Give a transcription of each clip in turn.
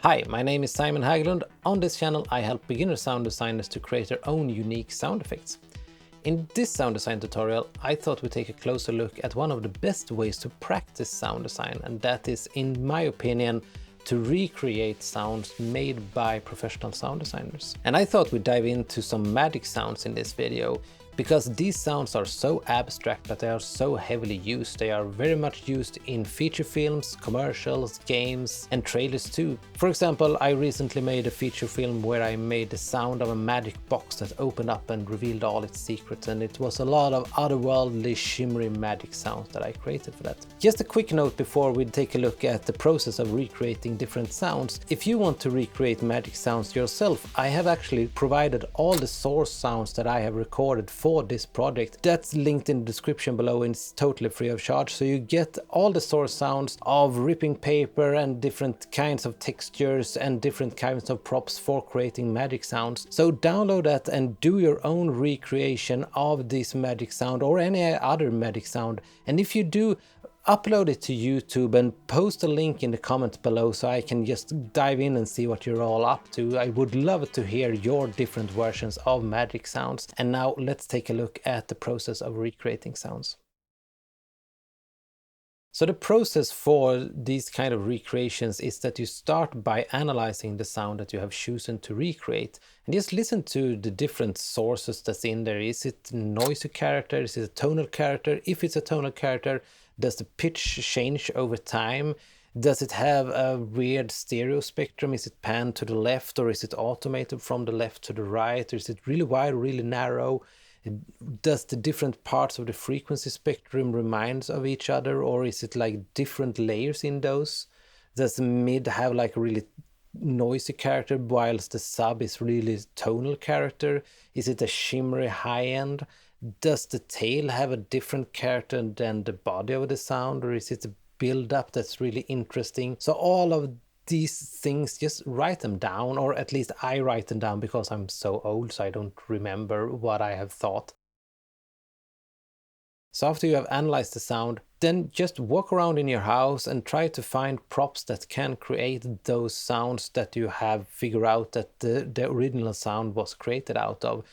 Hi, my name is Simon Haglund. On this channel I help beginner sound designers to create their own unique sound effects. In this sound design tutorial I thought we'd take a closer look at one of the best ways to practice sound design, and that is, in my opinion, to recreate sounds made by professional sound designers. And I thought we'd dive into some magic sounds in this video, because these sounds are so abstract but they are so heavily used. They are very much used in feature films, commercials, games and trailers too. For example, I recently made a feature film where I made the sound of a magic box that opened up and revealed all its secrets, and it was a lot of otherworldly, shimmery magic sounds that I created for that. Just a quick note before we take a look at the process of recreating different sounds. If you want to recreate magic sounds yourself, I have actually provided all the source sounds that I have recorded for this project. That's linked in the description below and it's totally free of charge, so you get all the source sounds of ripping paper and different kinds of textures and different kinds of props for creating magic sounds. So download that and do your own recreation of this magic sound or any other magic sound, and if you do, upload it to YouTube and post a link in the comments below so I can just dive in and see what you're all up to. I would love to hear your different versions of magic sounds. And now let's take a look at the process of recreating sounds. So the process for these kind of recreations is that you start by analyzing the sound that you have chosen to recreate and just listen to the different sources that's in there. Is it noisy character? Is it a tonal character? If it's a tonal character, does the pitch change over time? Does it have a weird stereo spectrum? Is it panned to the left, or is it automated from the left to the right? Or is it really wide, really narrow? Does the different parts of the frequency spectrum remind of each other, or is it like different layers in those? Does the mid have like a really noisy character whilst the sub is really tonal character? Is it a shimmery high end? Does the tail have a different character than the body of the sound, or is it a build up that's really interesting? So all of these things, just write them down, or at least I write them down because I'm so old so I don't remember what I have thought. So after you have analyzed the sound, then just walk around in your house and try to find props that can create those sounds that you have figured out that the original sound was created out of.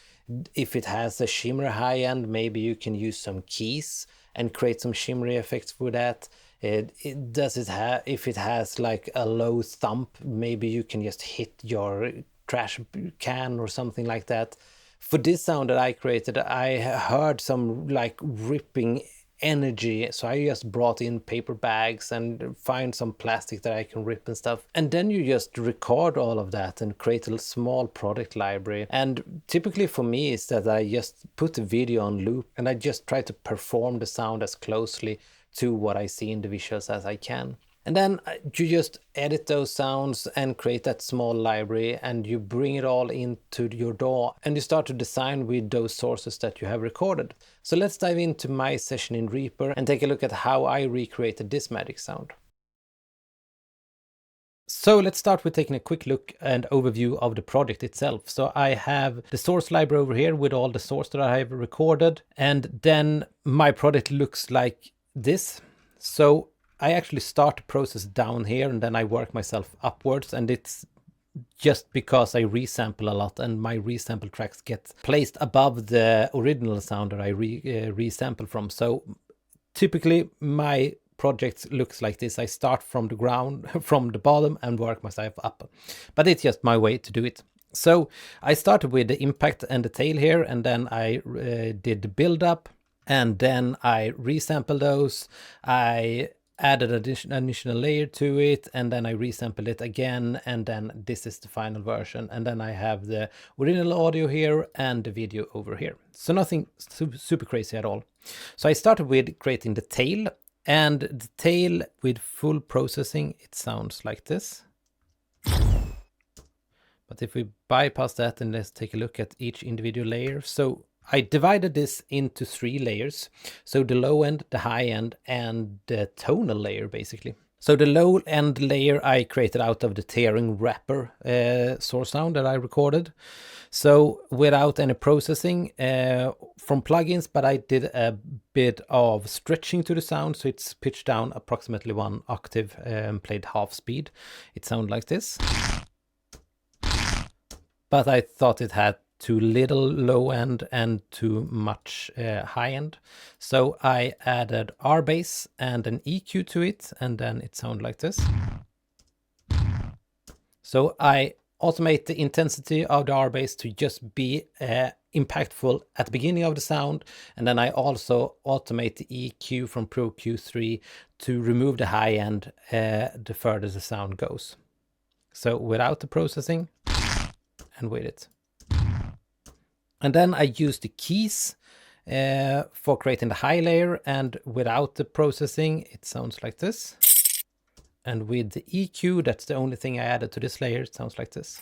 If it has a shimmer high end, maybe you can use some keys and create some shimmery effects for that. If it has like a low thump, maybe you can just hit your trash can or something like that. For this sound that I created, I heard some like ripping energy, so I just brought in paper bags and find some plastic that I can rip and stuff, and then you just record all of that and create a small product library. And typically for me is that I just put the video on loop and I just try to perform the sound as closely to what I see in the visuals as I can. And then you just edit those sounds and create that small library, and you bring it all into your DAW and you start to design with those sources that you have recorded. So let's dive into my session in Reaper and take a look at how I recreated this magic sound. So let's start with taking a quick look and overview of the project itself. So I have the source library over here with all the source that I have recorded, and then my project looks like this. So I actually start the process down here and then I work myself upwards, and it's just because I resample a lot and my resample tracks get placed above the original sound that I resample from. So typically my project looks like this. I start from the ground, from the bottom, and work myself up. But it's just my way to do it. So I started with the impact and the tail here, and then I did the build up, and then I resampled those. I added an additional layer to it, and then I resampled it again, and then this is the final version. And then I have the original audio here and the video over here. So nothing super crazy at all. So I started with creating the tail, and the tail with full processing, it sounds like this. But if we bypass that and let's take a look at each individual layer. So I divided this into 3 layers. So the low end, the high end, and the tonal layer basically. So the low end layer I created out of the tearing wrapper source sound that I recorded. So without any processing from plugins, but I did a bit of stretching to the sound, so it's pitched down approximately 1 octave and played half speed. It sounded like this. But I thought it had too little low end and too much high end. So I added R bass and an EQ to it, and then it sounded like this. So I automate the intensity of the R bass to just be impactful at the beginning of the sound, and then I also automate the EQ from Pro Q3 to remove the high end the further the sound goes. So without the processing and with it. And then I use the keys for creating the high layer, and without the processing it sounds like this. And with the EQ, that's the only thing I added to this layer, it sounds like this.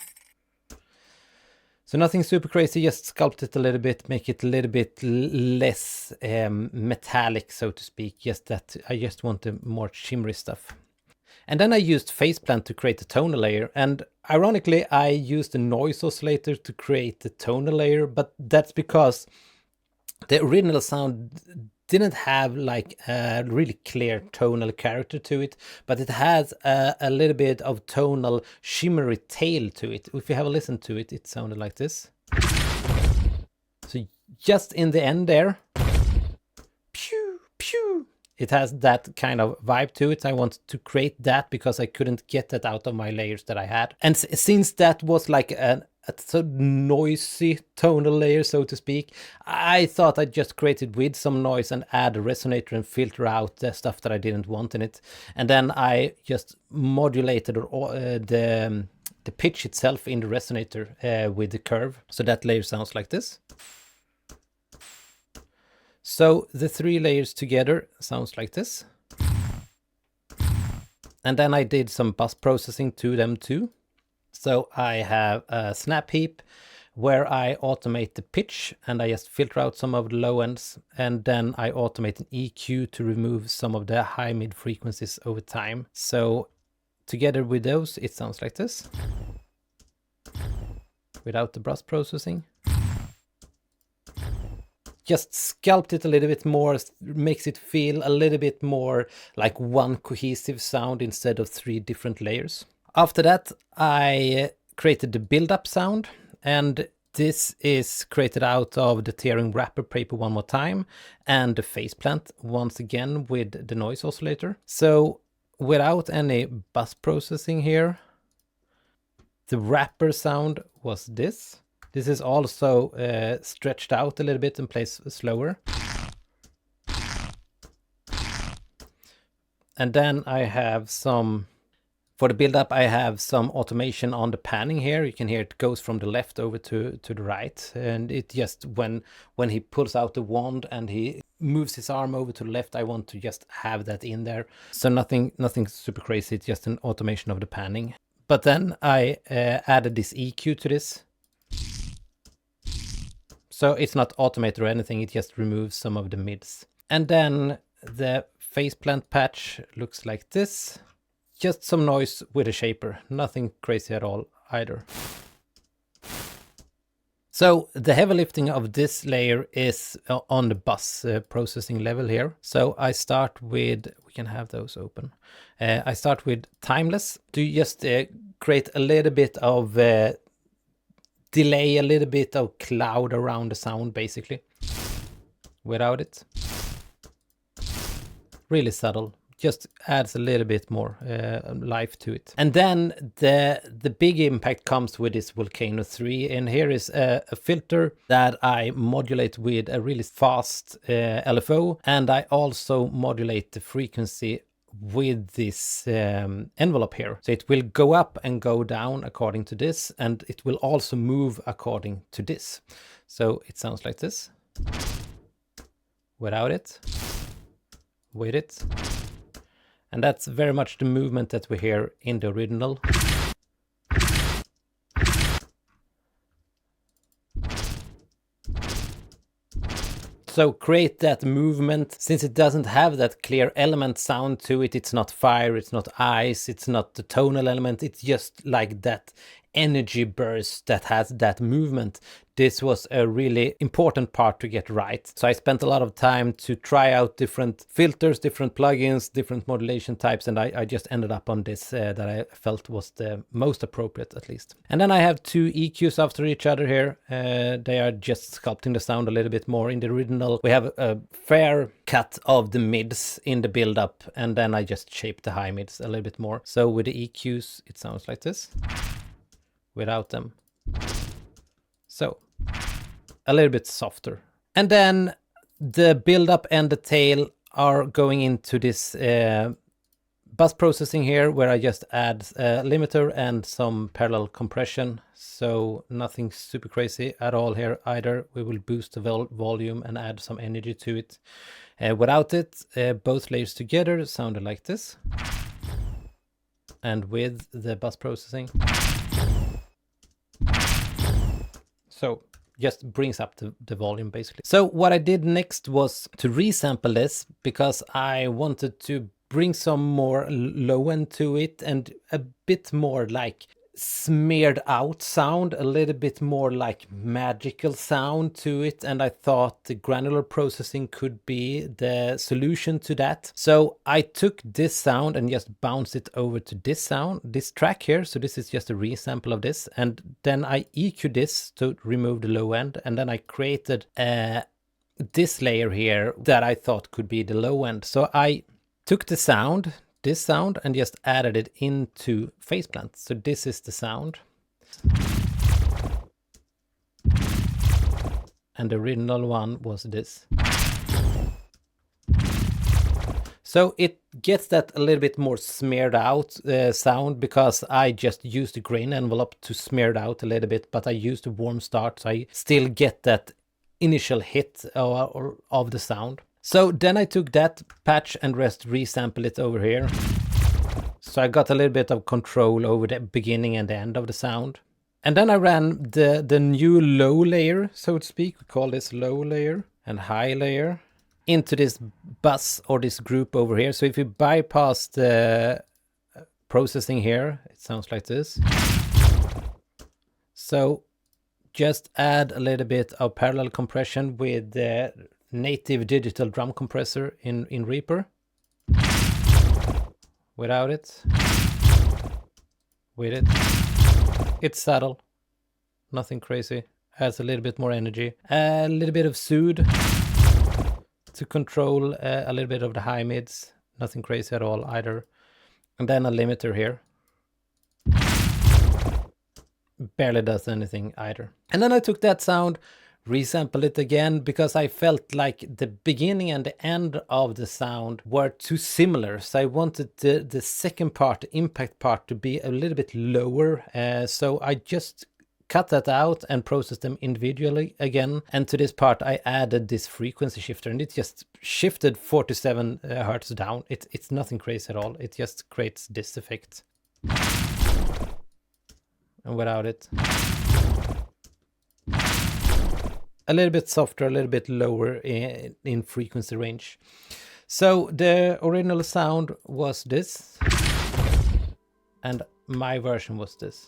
So nothing super crazy, just sculpt it a little bit, make it a little bit less metallic, so to speak. Just that I just want the more shimmery stuff. And then I used Faceplant to create the tonal layer. And ironically, I used the noise oscillator to create the tonal layer, but that's because the original sound didn't have like a really clear tonal character to it, but it has a little bit of tonal shimmery tail to it. If you have a listen to it, it sounded like this. So just in the end there, pew, pew, it has that kind of vibe to it. I wanted to create that because I couldn't get that out of my layers that I had. And since that was like a so noisy tonal layer, so to speak, I thought I'd just create it with some noise and add a resonator and filter out the stuff that I didn't want in it. And then I just modulated the pitch itself in the resonator with the curve. So that layer sounds like this. So the 3 layers together sounds like this. And then I did some bus processing to them too. So I have a snap heap where I automate the pitch and I just filter out some of the low ends, and then I automate an EQ to remove some of the high mid frequencies over time. So together with those, it sounds like this without the bus processing. Just sculpt it a little bit more, makes it feel a little bit more like one cohesive sound instead of 3 different layers. After that, I created the build-up sound, and this is created out of the tearing wrapper paper one more time, and the Faceplant once again with the noise oscillator. So without any bus processing here, the wrapper sound was this. This is also stretched out a little bit and plays slower. And then I have some, for the build-up, I have some automation on the panning here. You can hear it goes from the left over to the right. And it just, when he pulls out the wand and he moves his arm over to the left, I want to just have that in there. So nothing super crazy, it's just an automation of the panning. But then I added this EQ to this. So it's not automated or anything, it just removes some of the mids. And then the Faceplant patch looks like this. Just some noise with a shaper, nothing crazy at all either. So the heavy lifting of this layer is on the bus processing level here. So I start with, we can have those open. I start with Timeless to just create a little bit of delay, a little bit of cloud around the sound basically. Without it. Really subtle. Just adds a little bit more life to it. And then the big impact comes with this Volcano 3. And here is a filter that I modulate with a really fast LFO. And I also modulate the frequency with this envelope here. So it will go up and go down according to this. And it will also move according to this. So it sounds like this. Without it. With it. And that's very much the movement that we hear in the original. also create that movement. Since it doesn't have that clear element sound to it, it's not fire, it's not ice, it's not the tonal element, it's just like that energy burst that has that movement. This was a really important part to get right. So I spent a lot of time to try out different filters, different plugins, different modulation types, and I just ended up on this that I felt was the most appropriate, at least. And then I have two EQs after each other here. They are just sculpting the sound a little bit more. In the original, we have a fair cut of the mids in the build-up, and then I just shaped the high mids a little bit more. So with the EQs, it sounds like this. Without them. So a little bit softer. And then the build-up and the tail are going into this bus processing here, where I just add a limiter and some parallel compression. So nothing super crazy at all here either. We will boost the volume and add some energy to it. Without it, both layers together sounded like this. And with the bus processing, so just brings up the volume basically. So what I did next was to resample this, because I wanted to bring some more low end to it and a bit more like smeared out sound, a little bit more like magical sound to it, and I thought the granular processing could be the solution to that. So I took this sound and just bounced it over to this sound, this track here. So this is just a resample of this, and then I EQ'd this to remove the low end, and then I created this layer here that I thought could be the low end. So I took the sound, this sound, and just added it into Faceplant. So this is the sound. And the original one was this. So it gets that a little bit more smeared out sound, because I just used the grain envelope to smear it out a little bit, but I used a warm start, so I still get that initial hit of the sound. So then I took that patch and resample it over here. So I got a little bit of control over the beginning and the end of the sound. And then I ran the new low layer, so to speak. We call this low layer and high layer into this bus or this group over here. So if you bypass the processing here, it sounds like this. So just add a little bit of parallel compression with the native digital drum compressor in Reaper. Without it. With it. It's subtle. Nothing crazy. Adds a little bit more energy. A little bit of soothe to control a little bit of the high mids. Nothing crazy at all either. And then a limiter here. Barely does anything either. And then I took that sound, resample it again, because I felt like the beginning and the end of the sound were too similar. So I wanted the second part, the impact part, to be a little bit lower. So I just cut that out and processed them individually again. And to this part, I added this frequency shifter, and it just shifted 47 hertz down. It's nothing crazy at all. It just creates this effect. And without it, a little bit softer, a little bit lower in frequency range. So the original sound was this, and my version was this.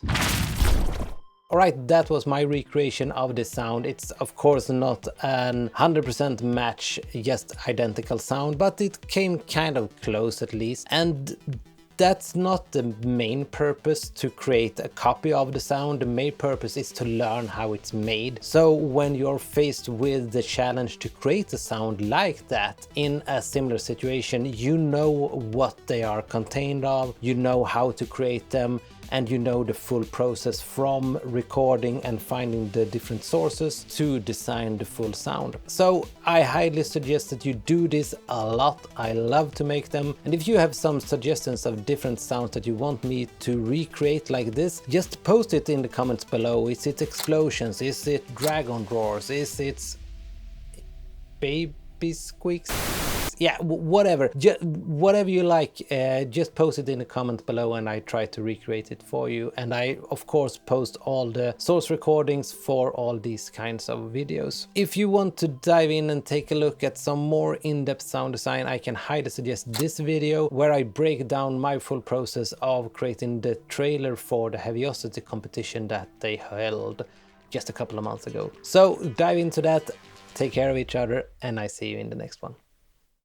Alright, that was my recreation of this sound. It's of course not an 100% match, just identical sound, but it came kind of close at least. And that's not the main purpose, to create a copy of the sound. The main purpose is to learn how it's made. So when you're faced with the challenge to create a sound like that in a similar situation, you know what they are contained of, you know how to create them, and you know the full process from recording and finding the different sources to design the full sound. So I highly suggest that you do this a lot. I love to make them. And if you have some suggestions of different sounds that you want me to recreate like this, just post it in the comments below. Is it explosions? Is it dragon roars? Is it baby squeaks? yeah, whatever. Whatever you like, just post it in the comment below and I try to recreate it for you. And I, of course, post all the source recordings for all these kinds of videos. If you want to dive in and take a look at some more in-depth sound design, I can highly suggest this video where I break down my full process of creating the trailer for the Heaviosity competition that they held just a couple of months ago. So dive into that, take care of each other, and I see you in the next one.